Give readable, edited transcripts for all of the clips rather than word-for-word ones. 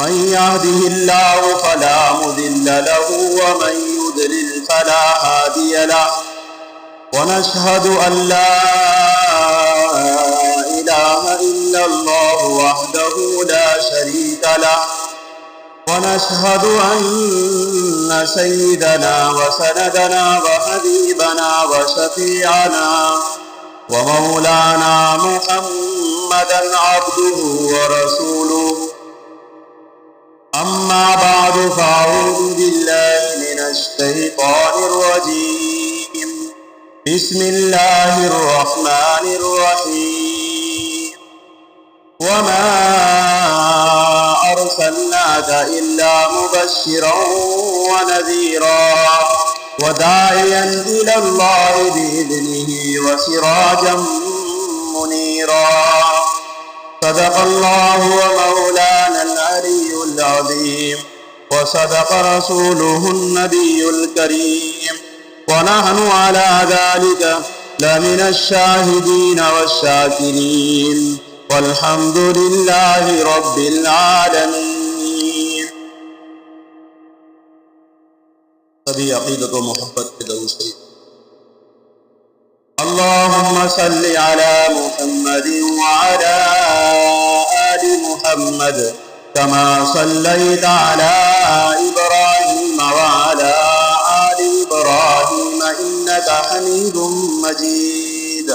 من يهده الله فلا مضل له ومن يضلل فلا هادي له ونشهد أن لا إله إلا الله وحده لا شريك له ونشهد أن سيدنا وسندنا وحبيبنا وشفيعنا ومولانا محمدا عبده ورسوله. أما بعد فأعوذ بالله من الشيطان الرجيم. بسم الله الرحمن الرحيم. وما أرسلناك إلا مبشرا ونذيرا وداعيا إلى الله بإذنه وسراجا منيرا. صدق الله ومولانا العلي العظيم وصدق رسوله النبي الكريم ونحن على ذلك لمن الشاهدين والشاكرين والحمد لله رب العالمين. سبھی عقیدت و محبت کے درود شریف. اللهم صل على محمد وعلى آل محمد كما صليت على إبراهيم وعلى آل إبراهيم إنك حميد مجيد.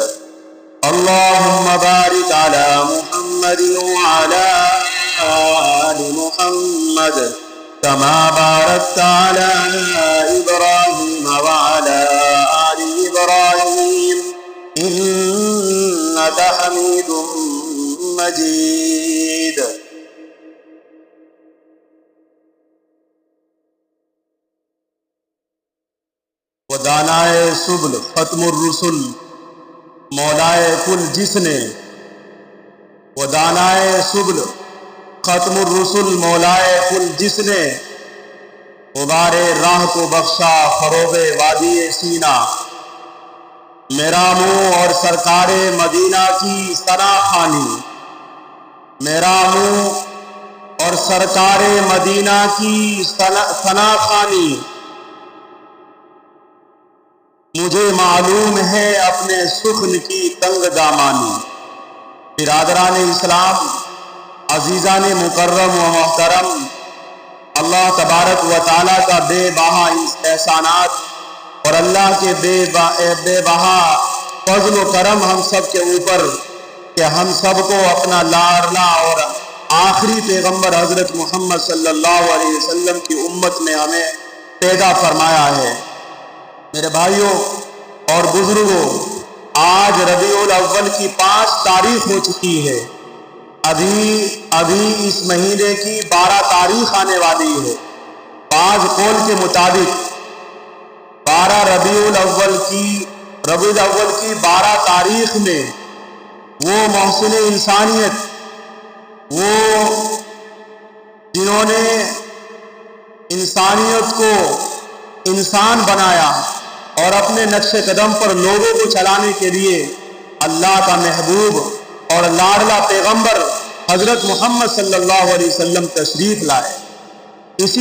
اللهم بارك على محمد وعلى آل محمد كما باركت على إبراهيم وعلى آل إبراهيم إنك حميد مجيد. ودانائے سبل ختم الرسل مولائے کل جس نے ودانائے سبل ختم الرسل مولائے کل جس نے غبار راہ کو بخشا فروغ وادی سینا. میرا منہ اور سرکار مدینہ کی ثنا خوانی میرا منہ اور سرکار مدینہ کی ثنا خوانی مجھے معلوم ہے اپنے سخن کی تنگ دامانی. برادران اسلام، عزیزان مکرم و محترم، اللہ تبارک و تعالیٰ کا بے بہا احسانات اور اللہ کے بے بہا فضل و کرم ہم سب کے اوپر کہ ہم سب کو اپنا لاڈلا اور آخری پیغمبر حضرت محمد صلی اللہ علیہ وسلم کی امت میں ہمیں پیدا فرمایا ہے. میرے بھائیوں اور بزرگوں، آج ربیع الاول کی 5 تاریخ ہو چکی ہے. ابھی اس مہینے کی 12 تاریخ آنے والی ہے. بعض قول کے مطابق 12 ربیع الاول کی 12 تاریخ میں وہ محسن انسانیت، وہ جنہوں نے انسانیت کو انسان بنایا اور اپنے نقش قدم پر لوگوں کو چلانے کے لیے اللہ کا محبوب اور لاڈلا پیغمبر حضرت محمد صلی اللہ علیہ وسلم تشریف لائے. اس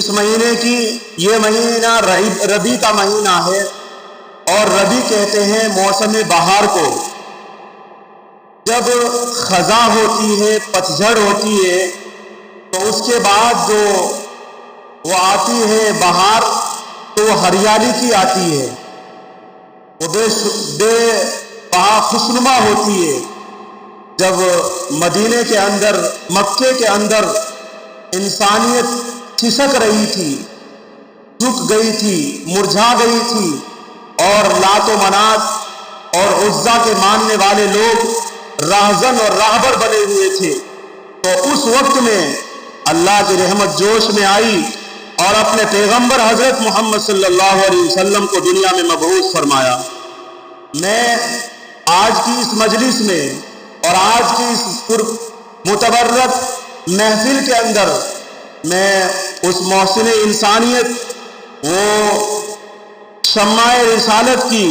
مہینے کی یہ مہینہ ربیع کا مہینہ ہے اور ربیع کہتے ہیں موسم بہار کو. جب خزاں ہوتی ہے، پتجھڑ ہوتی ہے، تو اس کے بعد جو وہ آتی ہے بہار، وہ ہریالی کی آتی ہے، وہ بے پہا خوشنما ہوتی ہے۔ جب مدینے کے اندر، مکے کے اندر انسانیت کھسک رہی تھی، جھک گئی تھی، مرجھا گئی تھی، اور لات و منات اور عزا کے ماننے والے لوگ راہزن اور راہبر بنے ہوئے تھے، تو اس وقت میں اللہ کی رحمت جوش میں آئی اور اپنے پیغمبر حضرت محمد صلی اللہ علیہ وسلم کو دنیا میں مبعوث فرمایا۔ میں آج کی اس مجلس میں اور آج کی اس متبرک محفل کے اندر میں اس محسن انسانیت، وہ شمع رسالت کی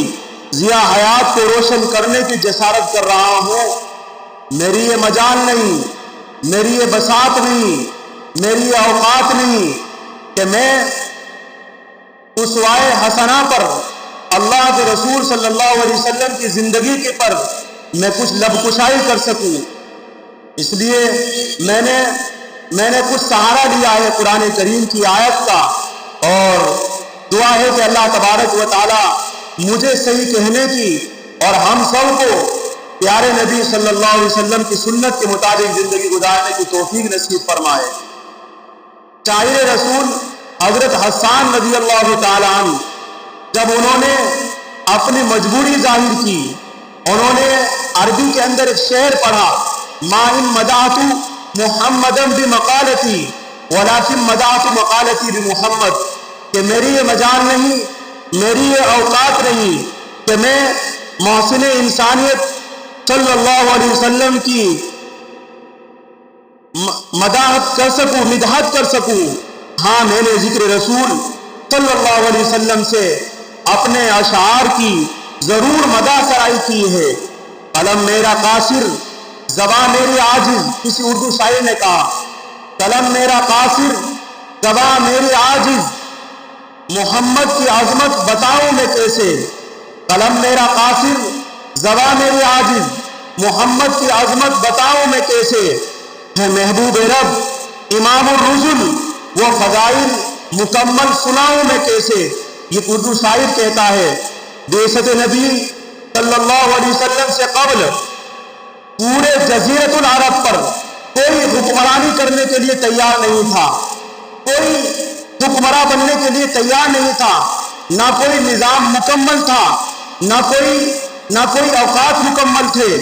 ضیاء حیات کو روشن کرنے کی جسارت کر رہا ہوں۔ میری یہ مجال نہیں، میری یہ بساط نہیں، میری یہ اوقات نہیں کہ میں اسوائے حسنہ پر، اللہ کے رسول صلی اللہ علیہ وسلم کی زندگی کے پر میں کچھ لب کشائی کر سکوں۔ اس لیے میں نے کچھ سہارا لیا ہے قرآن کریم کی آیت کا، اور دعا ہے کہ اللہ تبارک و تعالی مجھے صحیح کہنے کی اور ہم سب کو پیارے نبی صلی اللہ علیہ وسلم کی سنت کے مطابق زندگی گزارنے کی توفیق نصیب فرمائے۔ شاعر رسول حضرت حسان رضی اللہ تعالی عنہ، جب انہوں نے اپنی مجبوری ظاہر کی، انہوں نے عربی کے اندر ایک شعر پڑھا، ما ان مدحت محمدا بمقالتی ولکن مدحت مقالتی بمحمد، کہ میری یہ مجال نہیں، میری یہ اوقات نہیں کہ میں محسن انسانیت صلی اللہ علیہ وسلم کی مداحت کر سکوں، مدحت کر سکوں۔ ہاں، میں نے ذکر رسول صلی اللہ علیہ وسلم سے اپنے اشعار کی ضرور مداح سرائی کی ہے۔ قلم میرا قاصر، زبان میری عاجز، کسی اردو شاعر نے کہا، قلم میرا قاصر، زبان میری عاجز، محمد کی عظمت بتاؤں میں کیسے۔ قلم میرا قاصر، زبان میری عاجز، محمد کی عظمت بتاؤں میں کیسے۔ ہے محبوب رب امام الرسل، وہ فضائل مکمل سناؤں میں کیسے۔ یہ اردو شاعر کہتا ہے، بعثت نبی صلی اللہ علیہ وسلم سے قبل پورے جزیرۃ العرب پر کوئی حکمرانی کرنے کے لیے تیار نہیں تھا، کوئی حکمراں بننے کے لیے تیار نہیں تھا، نہ کوئی نظام مکمل تھا، نہ کوئی اوقات مکمل تھے،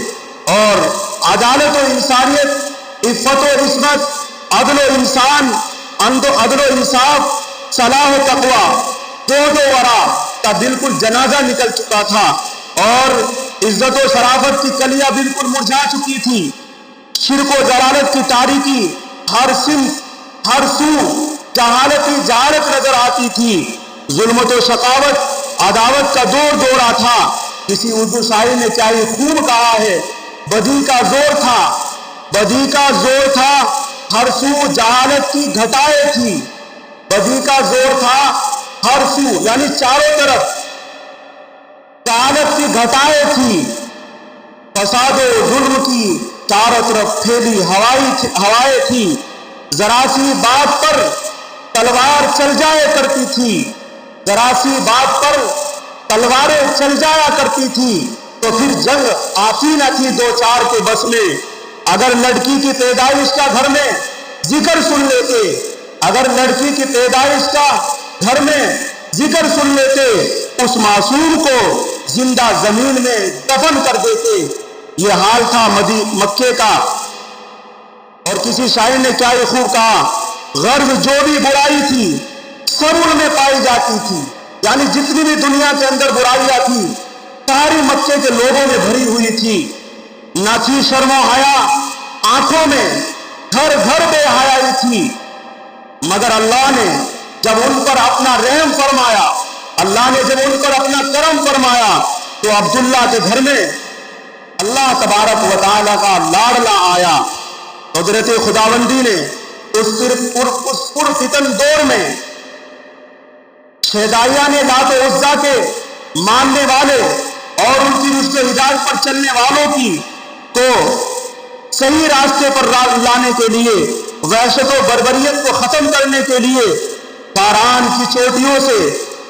اور عدالت و انسانیت، عفت و عصمت، عدل و انسان، عدل و انصاف، صلاح و تقوی، زہد و ورع کا بالکل جنازہ نکل چکا تھا، اور عزت و شرافت کی کلیاں بالکل مرجھا چکی تھی۔ شرک و ضلالت کی تاریکی ہر سمت، ہر سو جہالت ہی جہالت نظر آتی تھی۔ ظلمت و شقاوت، عداوت کا دور دورہ تھا۔ کسی اردو شاعر نے کیا ہی خوب کہا ہے، بدی کا زور تھا، بدی کا زور تھا، ہر سو جہالت کی گھٹائیں تھی۔ بدی کا زور تھا ہر سو، یعنی چاروں طرف جہالت کی گھٹائیں تھی، فساد و ظلم کی چاروں طرف پھیلی ہوائیں تھی۔ ذرا سی بات پر تلوار چل جایا کرتی تھی، ذرا سی بات پر تلواریں چل جایا کرتی تھی، تو پھر جنگ آتی نہ تھی دو چار کے بس میں۔ اگر لڑکی کی پیدائش کا گھر میں ذکر سن لیتے، اگر لڑکی کی پیدائش کا گھر میں ذکر سن لیتے، اس معصوم کو زندہ زمین میں دفن کر دیتے۔ یہ حال تھا مکے کا۔ اور کسی شاعر نے کیا یہ خوب کہا، غرض جو بھی برائی تھی سب ان میں پائی جاتی تھی، یعنی جتنی بھی دنیا کے اندر برائیاں تھی ساری مکے کے لوگوں میں بھری ہوئی تھی۔ نہ تھی شرم و حیا آنکھوں میں، گھر گھر بے حیائی تھی، مگر اللہ نے جب ان پر اپنا رحم فرمایا، اللہ نے جب ان پر اپنا کرم فرمایا، تو عبداللہ کے گھر میں اللہ تبارک و تعالیٰ کا لاڈلا آیا۔ قدرت خداوندی نے اس پرفتن دور میں شیدائیہ نے لات و عزا کے ماننے والے اور ان کی رشتے ہدایت پر چلنے والوں کی کو صحیح راستے پر لانے کے لیے، وحشت و بربریت کو ختم کرنے کے لیے، پاران کی چوٹیوں سے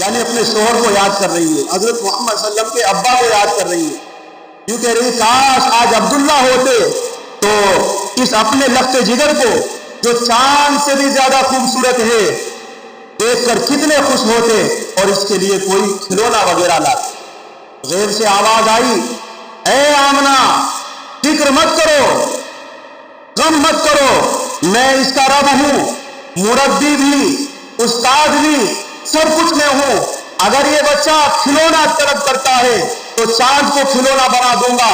یعنی اپنے شوہر کو یاد کر رہی ہے، حضرت محمد صلی اللہ علیہ وسلم کے ابا کو یاد کر رہی ہے، یوں کہہ رہی کاش آج عبداللہ ہوتے تو اس اپنے لخت جگر کو جو چاند سے بھی زیادہ خوبصورت ہے دیکھ کر کتنے خوش ہوتے اور اس کے لیے کوئی کھلونا وغیرہ لاتے۔ غیب سے آواز آئی، اے آمنہ فکر مت کرو، غم مت کرو، میں اس کا رب ہوں، مربی بھی، استاد بھی، سب کچھ میں ہوں۔ اگر یہ بچہ کھلونا طلب کرتا ہے تو چاند کو کھلونا بنا دوں گا،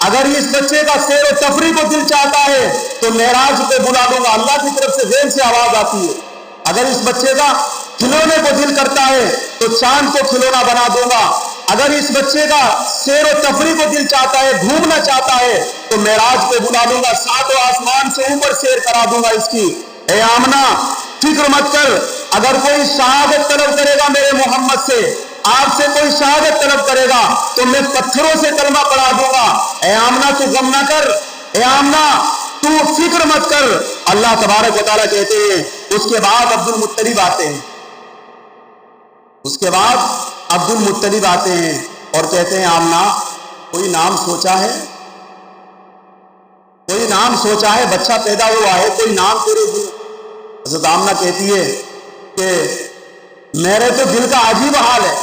اگر اس بچے کا سیر و تفریح کو دل چاہتا ہے تو معراج پہ بلا دوں گا۔ اللہ کی طرف سے غیب سے آواز آتی ہے، اگر اس بچے کا کھلونے کو دل کرتا ہے تو چاند کو کھلونا بنا دوں گا، اگر اس بچے کا سیر و تفریح کو دل چاہتا ہے، گھومنا چاہتا ہے تو معراج پہ بلا دوں گا، ساتوں آسمان سے اوپر سیر کرا دوں گا اس کی۔ اے آمنہ فکر مت کر، اگر کوئی شہادت طلب کرے گا میرے محمد سے، آپ سے کوئی شہادت طلب کرے گا تو میں پتھروں سے کلمہ پڑھا دوں گا۔ اے آمنہ تو غم نہ کر، اے آمنہ تو فکر مت کر۔ اللہ تبارک و تعالیٰ کہتے ہیں اس کے بعد عبد المطلب آتے ہیں، اس کے بعد عبد المطلب آتے ہیں اور کہتے ہیں آمنہ کوئی نام سوچا ہے، کوئی نام سوچا ہے، بچہ پیدا ہوا ہے، کوئی نام تیرے دل۔ حضرت آمنہ کہتی ہے کہ میرے تو دل کا عجیب حال ہے،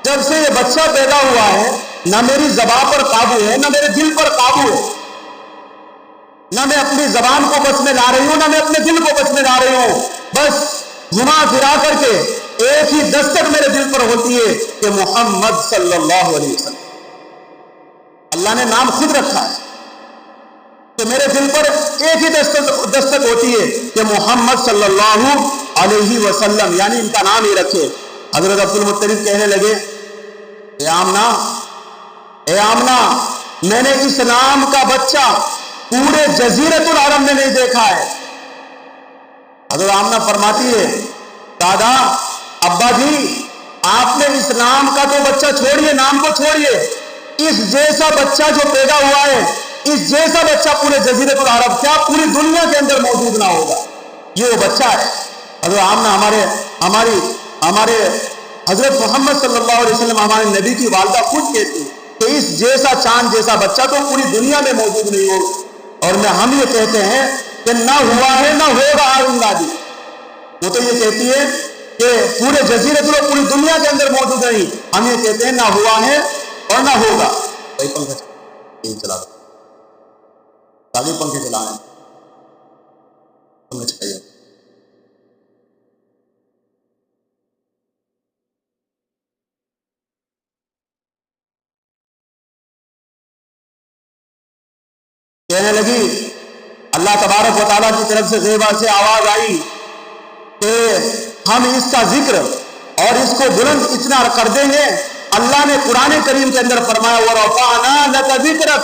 جب سے یہ بچہ پیدا ہوا ہے نہ میری زبان پر قابو ہے، نہ میرے دل پر قابو ہے، نہ میں اپنی زبان کو بس میں لا رہی ہوں، نہ میں اپنے دل کو بس میں لا رہی ہوں، بس گھما پھرا کر کے ایک ہی دستک میرے دل پر ہوتی ہے کہ محمد صلی اللہ علیہ وسلم۔ اللہ نے نام خود رکھا ہے کہ میرے دل پر ایک ہی دستک ہوتی ہے کہ محمد صلی اللہ علیہ وسلم، یعنی ان کا نام ہی رکھے۔ حضرت عبد المطلب کہنے لگے اے آمنہ، اے آمنہ میں نے اس نام کا بچہ پورے جزیرۃ العرب میں نہیں دیکھا ہے۔ حضرت آمنہ فرماتی ہے دادا، ابا جی آپ نے اس نام کا تو بچہ چھوڑیے، نام کو چھوڑیے، اس جیسا بچہ جو پیدا ہوا ہے، اس جیسا بچہ پورے جزیرۃ العرب کیا پوری دنیا کے اندر موجود نہ ہوگا، یہ وہ بچہ ہے۔ حضرت آمنہ ہمارے حضرت محمد صلی اللہ علیہ وسلم ہمارے نبی کی والدہ خود کہتی کہ اس جیسا چاند جیسا بچہ تو پوری دنیا میں موجود نہیں ہوگا، اور ہم یہ کہتے ہیں کہ نہ ہوا ہے نہ ہوگا آئندہ بھی۔ وہ تو یہ کہتی ہے کہ پورے جزیرے تو پوری دنیا کے اندر موجود نہیں، ہم یہ کہتے ہیں نہ ہوا ہے اور نہ ہوگا۔ بھائی پنکھا چلا دو، آگے پنکھے چلائیں، پنکھا چلائیے۔ کہنے لگی اللہ تبارک و تعالیٰ کی طرف سے غیبہ سے آواز آئی کہ ہم اس کا ذکر اور اس کو بلند اتنا کر دیں گے، اللہ نے قرآن کریم کے اندر فرمایا وَرَفَعْنَا لَكَ ذِكْرَكَ،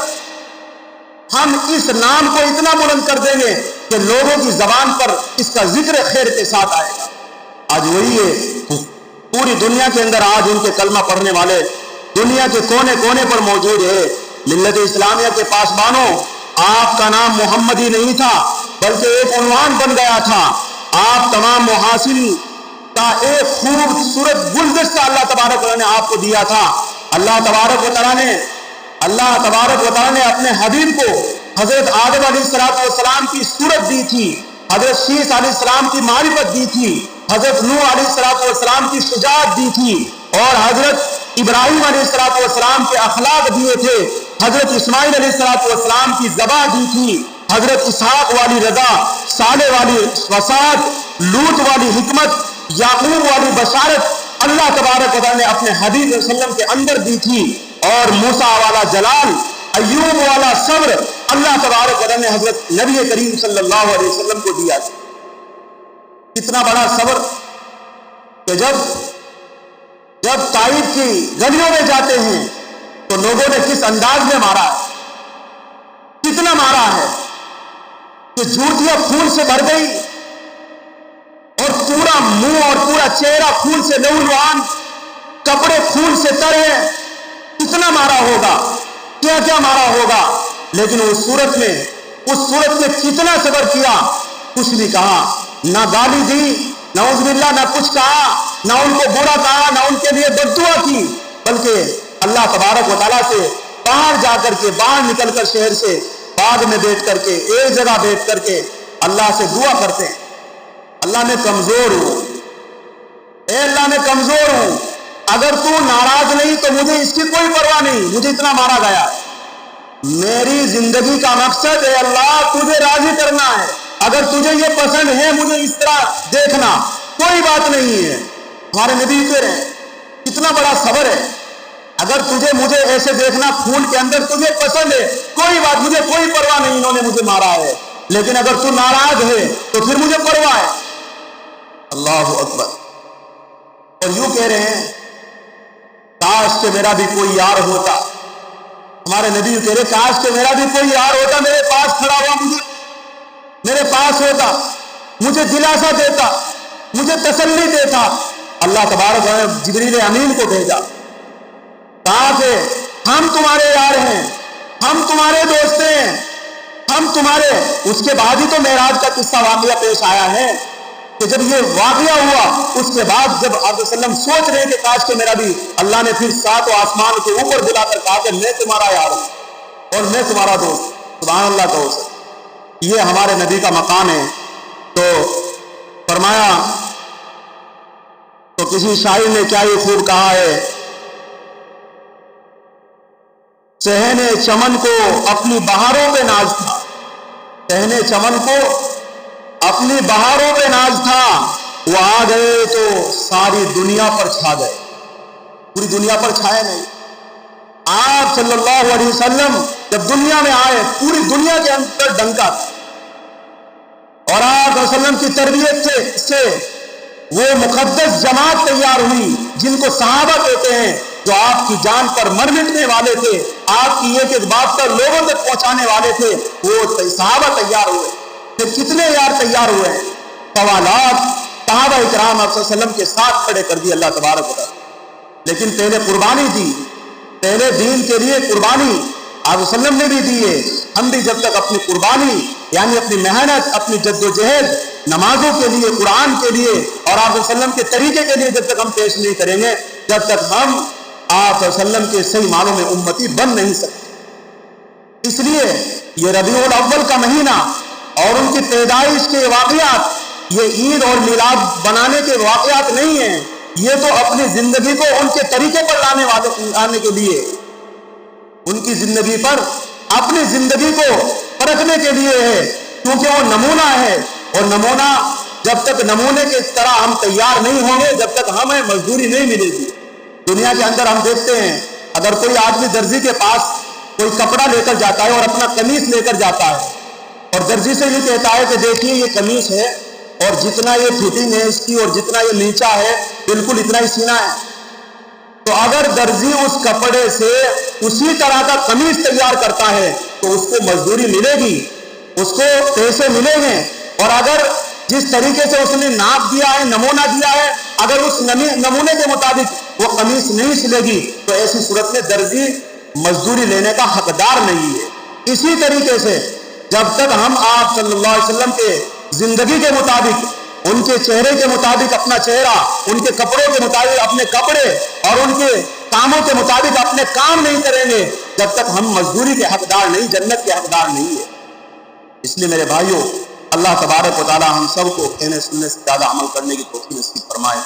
ہم اس نام کو اتنا بلند کر دیں گے کہ لوگوں کی زبان پر اس کا ذکر خیر کے ساتھ آئے گا۔ آج وہی ہے، پوری دنیا کے اندر آج ان کے کلمہ پڑھنے والے دنیا کے کونے کونے پر موجود ہے۔ ملت اسلامیہ کے پاسبانوں، آپ کا نام محمد ہی نہیں تھا بلکہ ایک عنوان بن گیا تھا، آپ تمام محاسن کا ایک خوبصورت گلدستہ اللہ تبارک و تعالیٰ نے آپ کو دیا تھا۔ اللہ تبارک و تعالیٰ نے اپنے حبیب کو حضرت آدم علیہ السلام کی صورت دی تھی، حضرت شیس علیہ السلام کی معرفت دی تھی، حضرت نوح علیہ السلام کی شجاعت دی تھی، اور حضرت ابراہیم علیہ السلام کے اخلاق دیے تھے، حضرت اسماعیل علیہ السلام کی زبان دی تھی، حضرت اسحاق والی رضا، صالح والی وسعت، لوط والی حکمت، یعقوب والی بشارت اللہ تبارک و تعالیٰ نے اپنے حبیب صلی اللہ علیہ وسلم کے اندر دی تھی، اور موسیٰ والا جلال، ایوب والا صبر اللہ تبارک و تعالیٰ نے حضرت نبی کریم صلی اللہ علیہ وسلم کو دیا تھا۔ کتنا بڑا صبر کہ جب طائف کی گلیوں میں جاتے ہیں تو لوگوں نے کس انداز میں مارا ہے، کتنا مارا ہے کہ جوتیاں خون سے بھر گئی اور پورا منہ اور پورا چہرہ خون سے لہولہان، کپڑے خون سے تر ہیں، کتنا مارا ہوگا، کیا کیا مارا ہوگا، لیکن اس صورت میں کتنا صبر کیا، کچھ نہیں کہا، نہ گالی دی، نعوذ باللہ، نہ کچھ کہا، نہ ان کو برا کہا، نہ ان کے لیے بددعا کی، بلکہ اللہ تبارک و تعالیٰ سے باہر جا کر کے، باہر نکل کر شہر سے باغ میں بیٹھ کر کے، ایک جگہ بیٹھ کر کے اللہ سے دعا کرتے ہیں، اللہ میں کمزور ہوں، اے اللہ میں کمزور ہوں، اگر تو ناراض نہیں تو مجھے اس کی کوئی پرواہ نہیں، مجھے اتنا مارا گیا ہے، میری زندگی کا مقصد ہے اللہ تجھے راضی کرنا ہے، اگر تجھے یہ پسند ہے مجھے اس طرح دیکھنا کوئی بات نہیں ہے۔ ہمارے نبی کہہ رہے ہیں کتنا بڑا صبر ہے، اگر تجھے مجھے ایسے دیکھنا خون کے اندر تجھے پسند ہے کوئی بات، مجھے کوئی پرواہ نہیں، انہوں نے مجھے مارا ہے، لیکن اگر تو ناراض ہے تو پھر مجھے پرواہ ہے۔ اللہ اکبر۔ اور یوں کہہ رہے ہیں کاش کہ میرا بھی کوئی یار ہوتا، ہمارے نبی کہہ رہے کاش کہ میرا بھی کوئی یار ہوتا، میرے پاس کھڑا ہوا، مجھے میرے پاس ہوتا، مجھے دلاسا دیتا، مجھے تسلی دیتا۔ اللہ تبارک و تعالیٰ نے جبریل امین کو بھیجا، کہا کہ ہم تمہارے یار ہیں، ہم تمہارے دوست ہیں، ہم تمہارے۔ اس کے بعد ہی تو معراج کا قصہ واقعہ پیش آیا ہے کہ جب یہ واقعہ ہوا اس کے بعد جب آپ وسلم سوچ رہے ہیں کہ کاش کہ میرا بھی، اللہ نے پھر سات آسمان کے اوپر بلا کر کہا کہ میں تمہارا یار ہوں اور میں تمہارا دوست۔ سبحان اللہ کا حسن، یہ ہمارے نبی کا مقام ہے۔ تو فرمایا، تو کسی شاعر نے کیا ہی خوب کہا ہے، صحن چمن کو اپنی بہاروں پہ ناز تھا، صحن چمن کو اپنی بہاروں پہ ناز تھا، وہ آ گئے تو ساری دنیا پر چھا گئے، پوری دنیا پر چھائے نہیں۔ آپ صلی اللہ علیہ وسلم جب دنیا میں آئے پوری دنیا کے اندر ڈنکا تھا، اور آپ وسلم کی تربیت سے وہ مقدس جماعت تیار ہوئی جن کو صحابہ کہتے ہیں، جو آپ کی جان پر مر مٹنے والے تھے، آپ کی ایک ایک بات پر لوگوں تک پہنچانے والے تھے، وہ صحابہ تیار ہوئے۔ پھر کتنے یار تیار ہوئے ہیں، سوالات صحابہ اکرام آپ صلی اللہ علیہ وسلم کے ساتھ کھڑے کر دی اللہ تبارک و تعالیٰ۔ لیکن پہلے قربانی دی، پہلے دین کے لیے قربانی آپ وسلم نے بھی دی ہے، ہم بھی جب تک اپنی قربانی یعنی اپنی محنت، اپنی جد و جہد نمازوں کے لیے، قرآن کے لیے اور آپ وسلم کے طریقے کے لیے جب تک ہم پیش نہیں کریں گے، جب تک ہم آپ وسلم کے صحیح معنوں میں امتی بن نہیں سکتے۔ اس لیے یہ ربیع الاول کا مہینہ اور ان کی پیدائش کے واقعات یہ عید اور میلاد بنانے کے واقعات نہیں ہیں، یہ تو اپنی زندگی کو ان کے طریقے پر لانے کے لیے، ان کی زندگی پر اپنی زندگی کو پرکھنے کے لیے ہے، کیونکہ وہ نمونہ ہے، اور نمونہ جب تک نمونے کی طرح ہم تیار نہیں ہوں گے جب تک ہمیں مزدوری نہیں ملے گی۔ دنیا کے اندر ہم دیکھتے ہیں اگر کوئی آدمی درزی کے پاس کوئی کپڑا لے کر جاتا ہے اور اپنا قمیص لے کر جاتا ہے اور درزی سے یہ کہتا ہے کہ دیکھیے یہ قمیص ہے اور جتنا یہ فٹنگ ہے اس کی اور جتنا یہ نیچا ہے بالکل اتنا ہی سینا ہے، تو اگر درزی اس کپڑے سے اسی طرح کا قمیص تیار کرتا ہے تو اس کو مزدوری ملے گی، اس کو پیسے ملیں گے، اور اگر جس طریقے سے اس نے ناپ دیا ہے، نمونہ دیا ہے، اگر اس نمونے کے مطابق وہ قمیص نہیں سلے گی تو ایسی صورت میں درزی مزدوری لینے کا حقدار نہیں ہے۔ اسی طریقے سے جب تک ہم آپ صلی اللہ علیہ وسلم کے زندگی کے مطابق، ان کے چہرے کے مطابق اپنا چہرہ، ان کے کپڑوں کے مطابق اپنے کپڑے اور ان کے کاموں کے مطابق اپنے کام نہیں کریں گے جب تک ہم مزدوری کے حقدار نہیں، جنت کے حقدار نہیں ہے۔ اس لیے میرے بھائیوں، اللہ تبارک و تعالی ہم سب کو کہنے سننے سے زیادہ عمل کرنے کی توفیق نصیب فرمائے۔